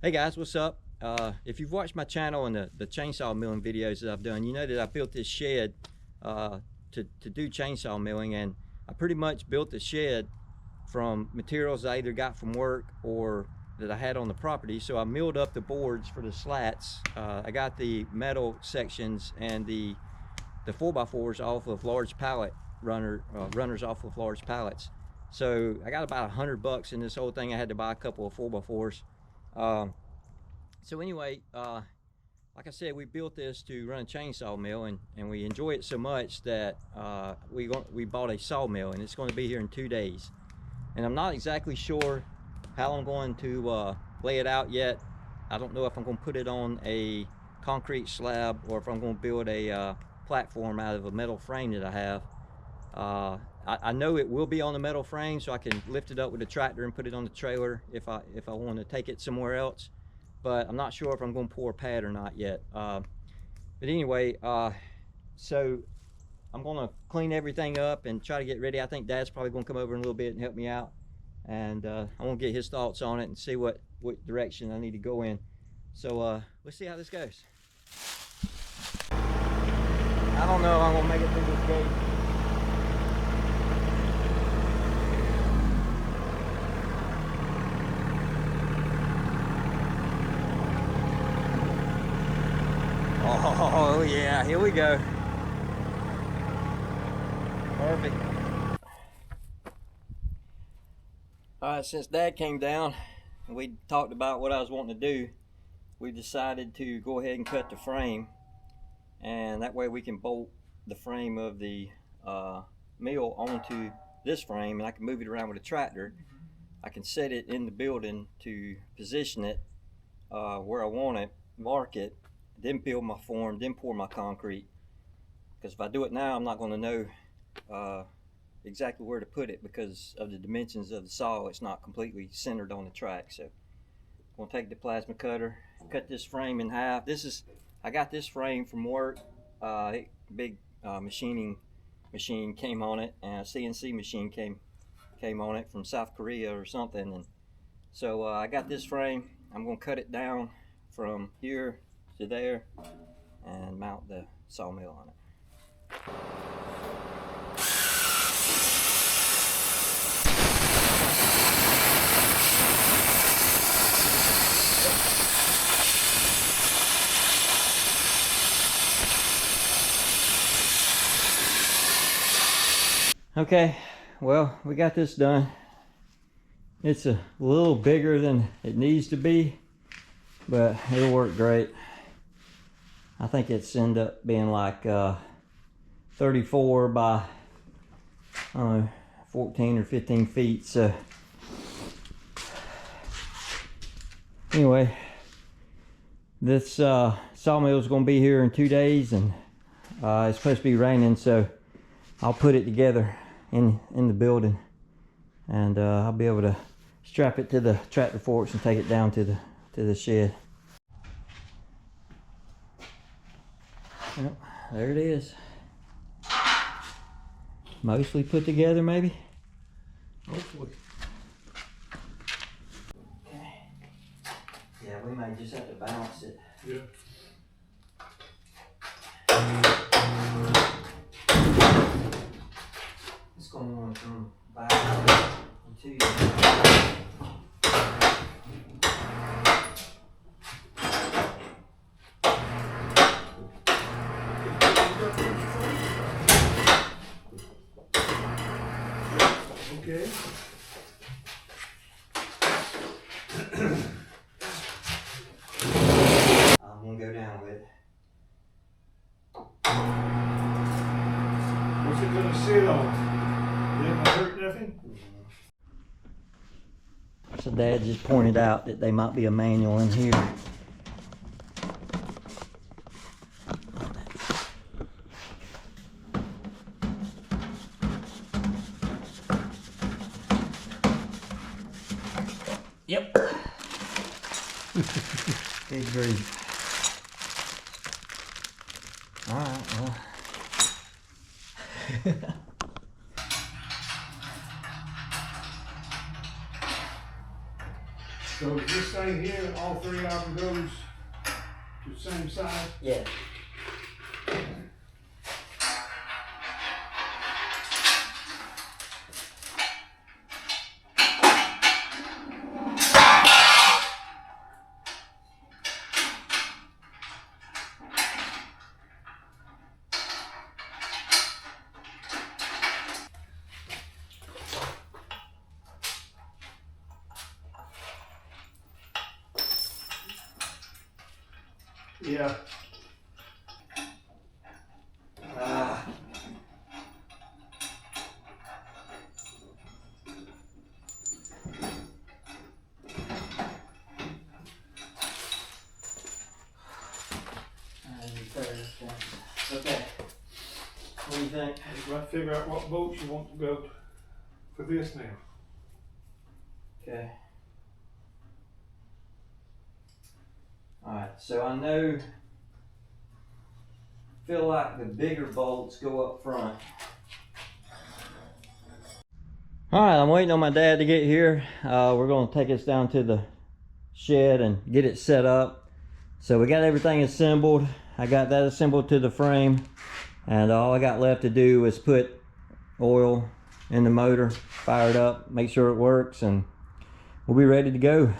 Hey guys, what's up? If you've watched my channel and the chainsaw milling videos that I've done, you know that I built this shed to do chainsaw milling, and I pretty much built the shed from materials I either got from work or that I had on the property. So I milled up the boards for the slats. I got the metal sections and the 4x4s off of large pallet runners off of large pallets. So I got about $100 in this whole thing. I had to buy a couple of 4x4s. So anyway, like I said, we built this to run a chainsaw mill, and we enjoy it so much that we bought a sawmill, and it's going to be here in 2 days. And I'm not exactly sure how I'm going to lay it out yet. I don't know if I'm going to put it on a concrete slab or if I'm going to build a platform out of a metal frame that I have. I know it will be on the metal frame, so I can lift it up with a tractor and put it on the trailer if I want to take it somewhere else. But I'm not sure if I'm going to pour a pad or not yet. But anyway, so I'm going to clean everything up and try to get ready. I think Dad's probably going to come over in a little bit and help me out. And I want to get his thoughts on it and see what direction I need to go in. So let's see how this goes. I don't know if I'm going to make it through this gate. Oh yeah, here we go. Perfect. Alright, since Dad came down and we talked about what I was wanting to do, we decided to go ahead and cut the frame, and that way we can bolt the frame of the mill onto this frame, and I can move it around with a tractor. I can set it in the building to position it where I want it, mark it, then build my form, then pour my concrete. Because if I do it now, I'm not going to know exactly where to put it because of the dimensions of the saw. It's not completely centered on the track. So I'm going to take the plasma cutter, cut this frame in half. I got this frame from work. Big machining machine came on it, and a CNC machine came on it from South Korea or something. And so I got this frame. I'm going to cut it down from here to there and mount the sawmill on it. Okay, well, we got this done. It's a little bigger than it needs to be, but it'll work great. I think it's end up being like 34 by 14 or 15 feet. So anyway, this sawmill is going to be here in 2 days, and it's supposed to be raining, so I'll put it together in the building, and I'll be able to strap it to the tractor forks and take it down to the shed. Yep, there it is. Mostly put together, maybe. Hopefully. Okay. Yeah, we may just have to balance it. Yeah. It's going on from back to you. Okay. I'm gonna go down with it. What's it gonna sit on? Didn't hurt nothing? So Dad just pointed out that there might be a manual in here. Yep. Big grief. All right, well. So is this thing here, all three of them goes to the same size? Yeah. Yeah. Okay. What do you think? You got to figure out what bolts you want to go for this now. Okay. Alright, so I know, feel like the bigger bolts go up front. Alright, I'm waiting on my dad to get here. We're going to take us down to the shed and get it set up. So we got everything assembled. I got that assembled to the frame. And all I got left to do is put oil in the motor, fire it up, make sure it works, and we'll be ready to go.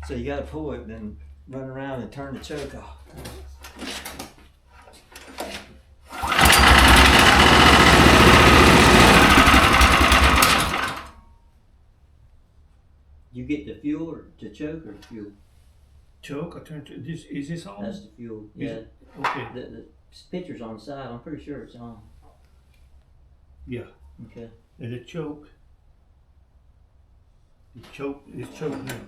So you gotta pull it, then run around and turn the choke off. You get the fuel or to choke or fuel? Choke, I turn to this. Is this on? That's the fuel. Is Yeah. it? Okay. The picture's on the side. I'm pretty sure it's on. Yeah. Okay. And the choke. The choke is choke now.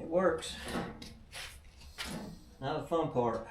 Works. Now the fun part.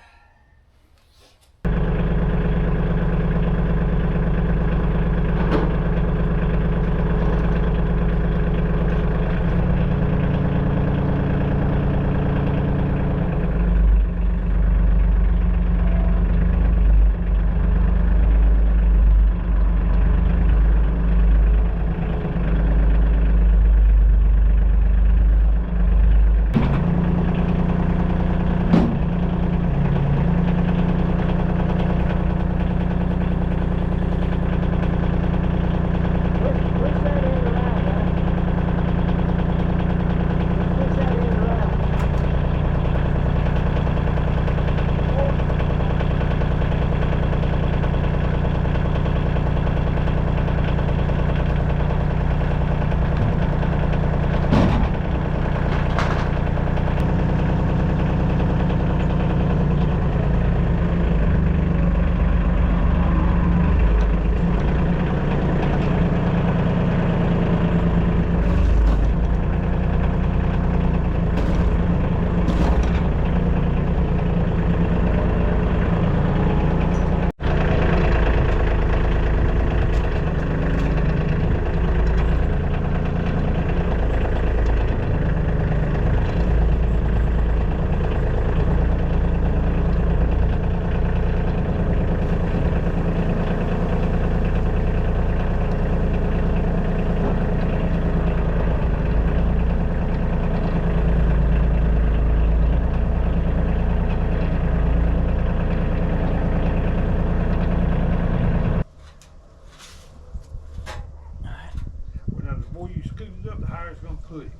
Put it.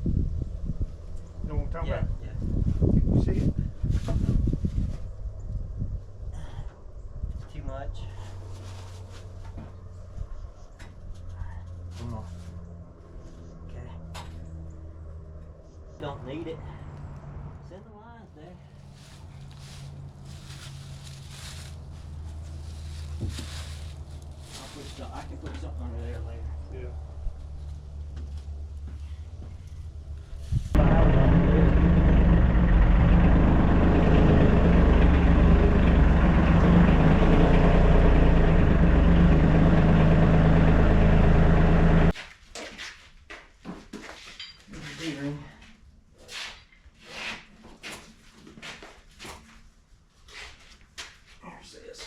You know what I'm talking about? Yeah. You see it? Too much. Come on. don't need it. Send the lines, Dad. I can put something under there later. Yeah. There's this.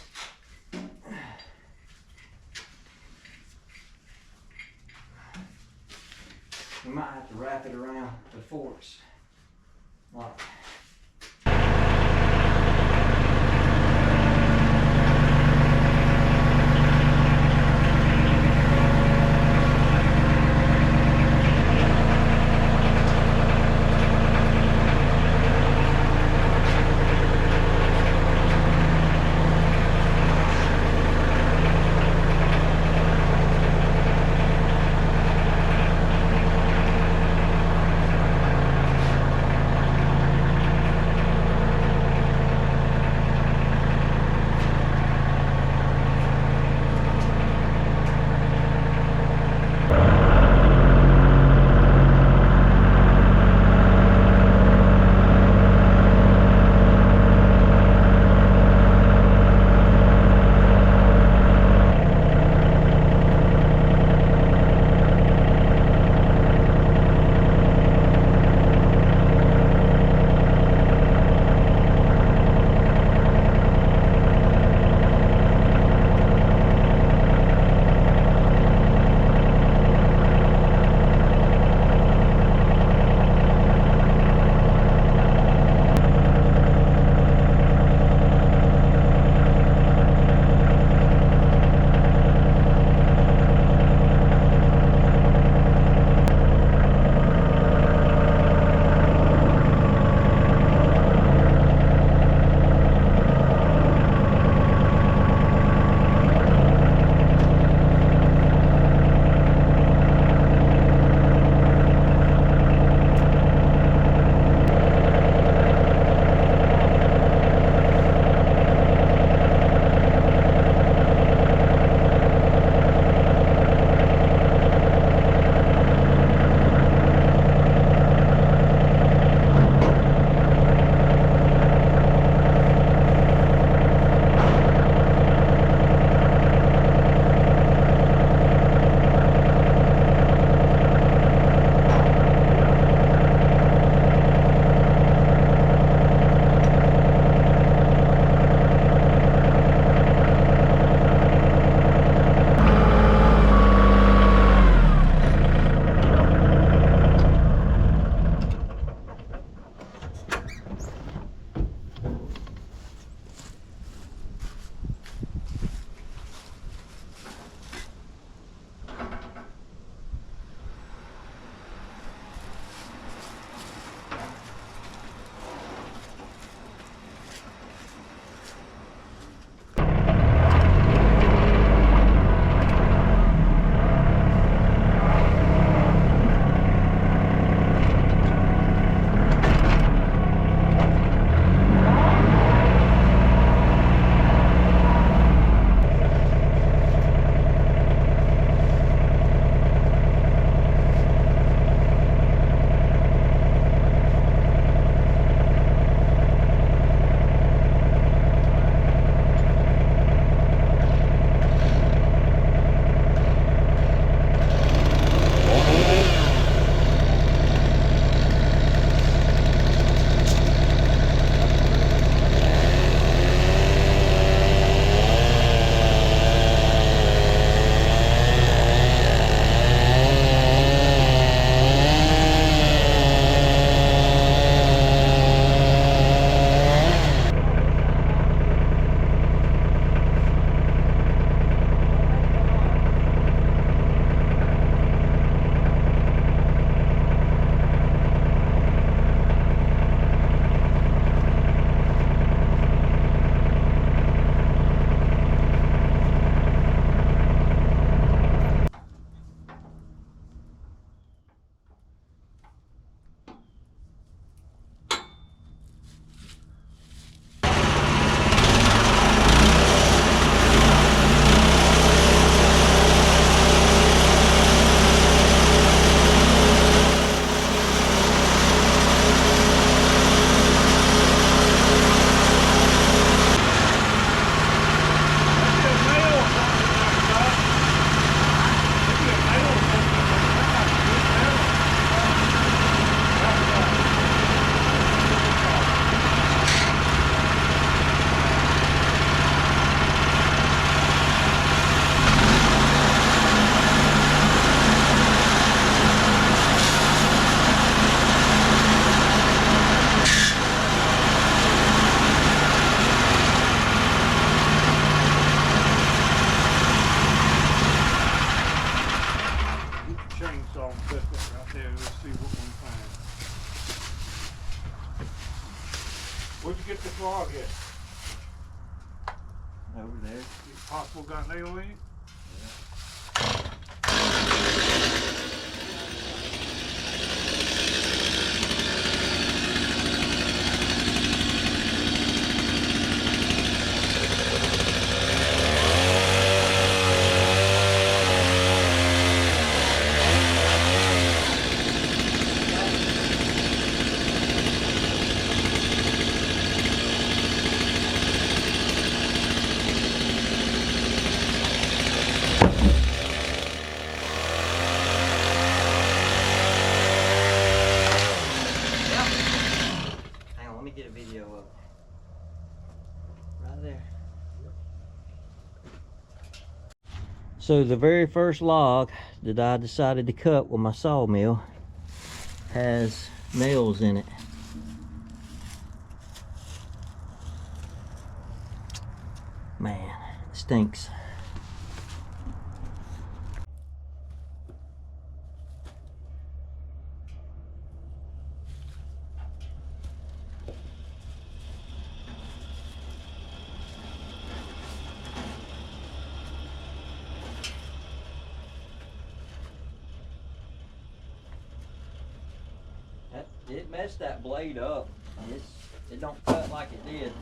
We might have to wrap it around the forks. Like chainsaw and set that right there. Let's see what we can find. Where'd you get the frog at? Over there. Is possible got a nail in it? Get a video up right there. So the very first log that I decided to cut with my sawmill has nails in it. Man, it stinks. It messed that blade up. It don't cut like it did.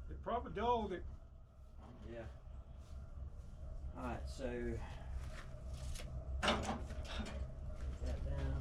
It probably dulled it. Yeah. Alright, so that down.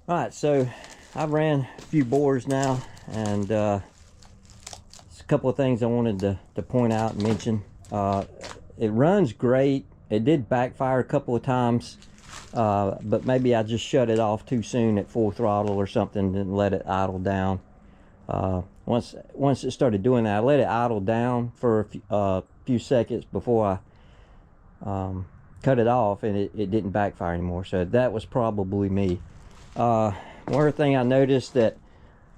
Alright, so I've ran a few bores now, and there's a couple of things I wanted to point out and mention. It runs great. It did backfire a couple of times, but maybe I just shut it off too soon at full throttle or something and let it idle down. Once it started doing that, I let it idle down for a few seconds before I cut it off, and it didn't backfire anymore. So that was probably me. One other thing I noticed that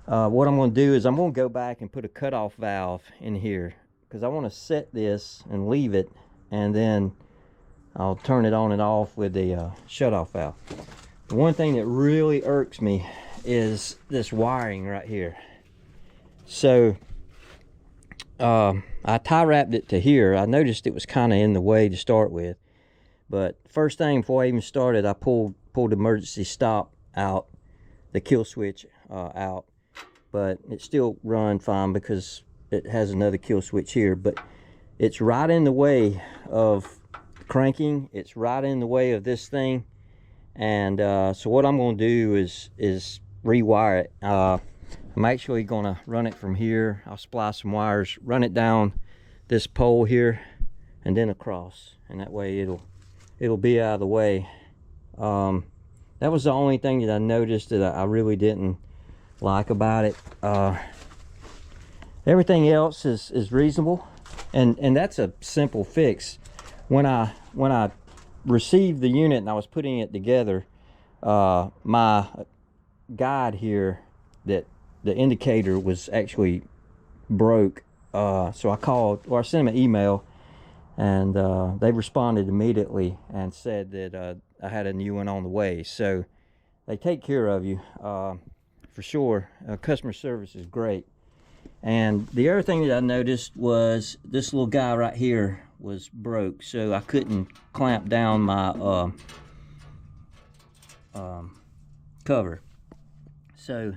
what I'm going to do is I'm going to go back and put a cutoff valve in here, because I want to set this and leave it, and then I'll turn it on and off with the shutoff valve. The one thing that really irks me is this wiring right here. So I tie wrapped it to here. I noticed it was kind of in the way to start with, but first thing before I even started, I pulled emergency stop out, the kill switch out, but it still run fine because it has another kill switch here. But it's right in the way of cranking. It's right in the way of this thing, and so what I'm going to do is rewire it. I'm actually going to run it from here. I'll splice some wires, run it down this pole here, and then across, and that way it'll be out of the way. That was the only thing that I noticed that I really didn't like about it. Everything else is reasonable, and that's a simple fix. When I received the unit and I was putting it together, my guide here, that the indicator was actually broke. So I sent them an email, and they responded immediately and said that I had a new one on the way. So they take care of you for sure. Customer service is great. And the other thing that I noticed was this little guy right here was broke, so I couldn't clamp down my cover. So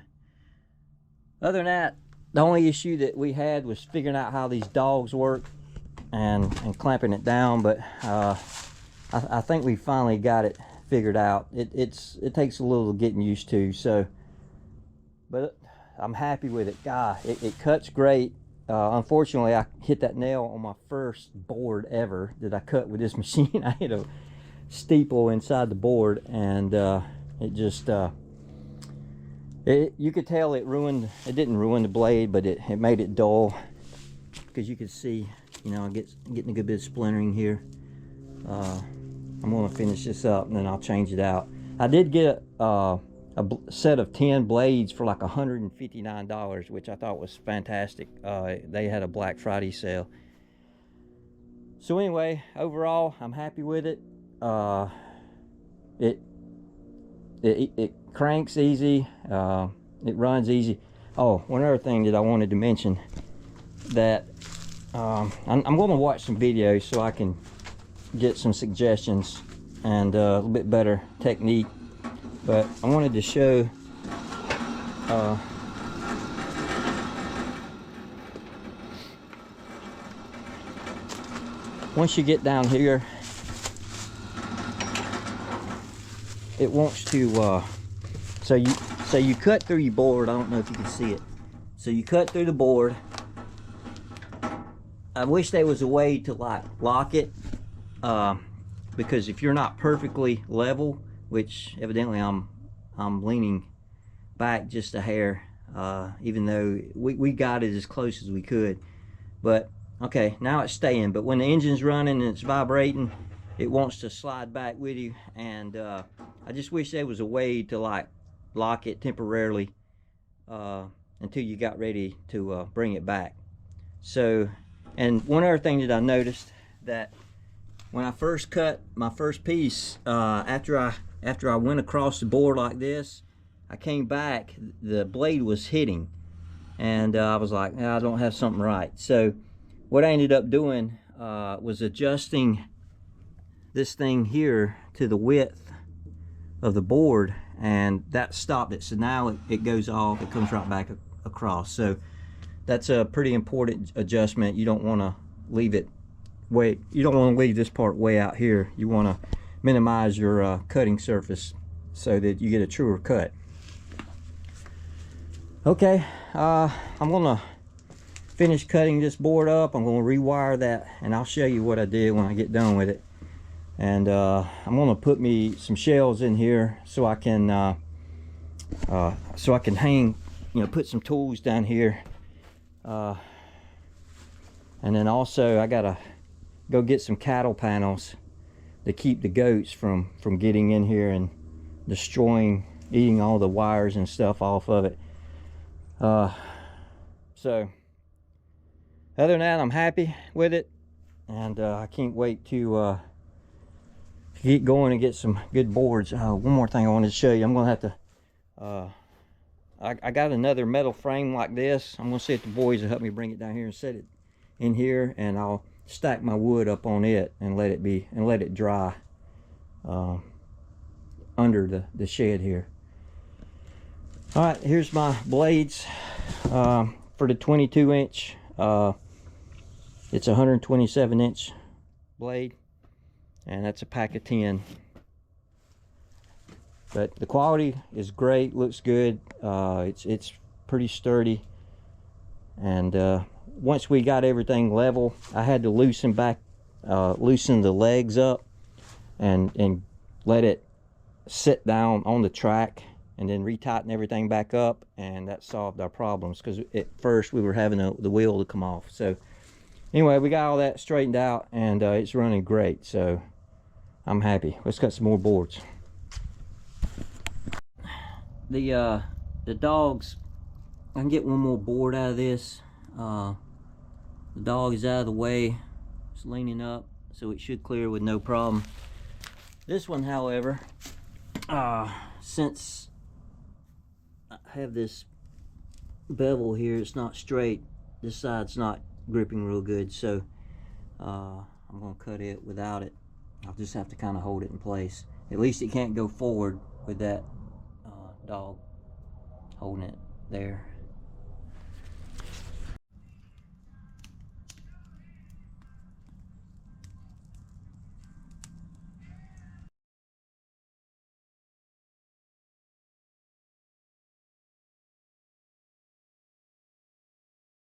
other than that, the only issue that we had was figuring out how these dogs work and clamping it down, but I think we finally got it figured out. It takes a little getting used to, so, but I'm happy with it. God, it cuts great. Unfortunately, I hit that nail on my first board ever that I cut with this machine. I hit a steeple inside the board, and it just you could tell it didn't ruin the blade, but it made it dull, because you could see, you know, I'm getting a good bit of splintering here. I'm going to finish this up and then I'll change it out. I did get a set of 10 blades for like $159, which I thought was fantastic. They had a Black Friday sale. So anyway, overall, I'm happy with it. It cranks easy. It runs easy. Oh, one other thing that I wanted to mention, that I'm going to watch some videos so I can get some suggestions and a little bit better technique. But I wanted to show once you get down here, it wants to so you cut through your board. I don't know if you can see it. So you cut through the board. I wish there was a way to like lock it, because if you're not perfectly level, which evidently I'm leaning back just a hair, even though we got it as close as we could. But okay, now it's staying, but when the engine's running and it's vibrating, it wants to slide back with you, and I just wish there was a way to like lock it temporarily until you got ready to bring it back. So, and one other thing that I noticed, that when I first cut my first piece, after I went across the board like this, I came back, the blade was hitting, and I was like, I don't have something right. So what I ended up doing was adjusting this thing here to the width of the board, and that stopped it. So now it goes off, it comes right back across. So that's a pretty important adjustment. You don't want to leave it you don't want to leave this part way out here. You want to minimize your cutting surface so that you get a truer cut. Okay, I'm gonna finish cutting this board up. I'm gonna rewire that, and I'll show you what I did when I get done with it. And I'm gonna put me some shelves in here so I can hang, you know, put some tools down here. And then also I gotta go get some cattle panels to keep the goats from getting in here and eating all the wires and stuff off of it. So other than that, I'm happy with it, and I can't wait to get going and get some good boards. One more thing I wanted to show you. I'm gonna have to I got another metal frame like this. I'm gonna see if the boys will help me bring it down here and set it in here, and I'll stack my wood up on it and let it dry under the shed here. All right, here's my blades for the 22 inch. It's a 127 inch blade, and that's a pack of 10. But the quality is great, looks good. It's pretty sturdy, and once we got everything level, I had to loosen the legs up and let it sit down on the track, and then retighten everything back up, and that solved our problems, because at first we were having the wheel to come off. So anyway, we got all that straightened out, and it's running great, so I'm happy. Let's cut some more boards. The dogs, I can get one more board out of this. The dog is out of the way, it's leaning up, so it should clear with no problem. This one, however, since I have this bevel here, it's not straight, this side's not gripping real good, so I'm gonna cut it without it. I'll just have to kind of hold it in place. At least it can't go forward with that dog holding it there.